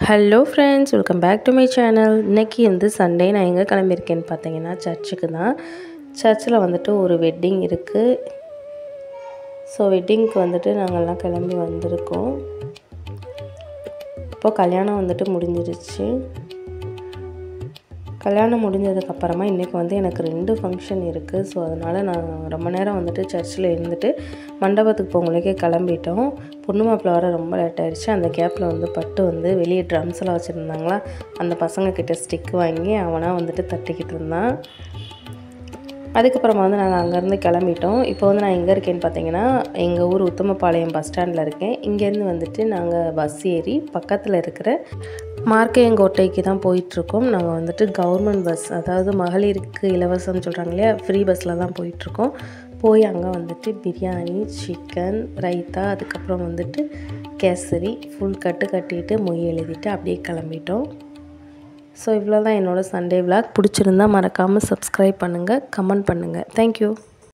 Hello friends, welcome back to my channel. இன்றைக்கி Sunday நான் எங்கே கிளம்பியிருக்கேன்னு பார்த்தீங்கன்னா சர்ச்சுக்கு தான். சர்ச்சில் ஒரு வெட்டிங் இருக்குது. ஸோ வெட்டிங்க்கு நாங்கள்லாம் கிளம்பி வந்திருக்கோம். இப்போ கல்யாணம் முடிஞ்சிருச்சு. கல்யாணம் முடிஞ்சதுக்கப்புறமா இன்றைக்கி எனக்கு 2 ஃபங்க்ஷன் இருக்குது. ஸோ அதனால் நான் ரொம்ப நேரம் சர்ச்சில் இருந்துட்டு மண்டபத்துக்கு போகும்போதே கிளம்பிட்டோம். பொண்ணு மாப்பிள்ளை வர ரொம்ப லேட் ஆகிடுச்சு. அந்த கேப்பில் பட்டு வெளியே ட்ரம்ஸ் எல்லாம் வச்சுருந்தாங்களா, அந்த பசங்கக்கிட்ட ஸ்டிக் வாங்கி அவனாக தட்டிக்கிட்டு இருந்தான். அதுக்கப்புறமா நாங்கள் அங்கேருந்து கிளம்பிட்டோம். இப்போ நான் எங்கே இருக்கேன்னு பார்த்தீங்கன்னா, எங்கள் ஊர் உத்தமபாளையம் பஸ் ஸ்டாண்டில் இருக்கேன். இங்கேருந்து நாங்கள் பஸ் ஏறி பக்கத்தில் இருக்கிற மார்க்கையங்கோட்டைக்கு தான் போயிட்டுருக்கோம். நாங்கள் கவர்மெண்ட் பஸ், அதாவது மகளிருக்கு இலவசம்னு சொல்கிறாங்க இல்லையா, ஃப்ரீ பஸ்ஸில் தான் போயிட்டுருக்கோம். போய் அங்கே பிரியாணி, சிக்கன், ரைத்தா, அதுக்கப்புறம் கேசரி ஃபுல் கட்டிட்டு மொய் எழுதிட்டு அப்படியே கிளம்பிட்டோம். ஸோ இவ்வளோ தான் என்னோடய சண்டே விளாக். பிடிச்சிருந்தா மறக்காமல் சப்ஸ்கிரைப் பண்ணுங்கள், கமெண்ட் பண்ணுங்கள். தேங்க்யூ.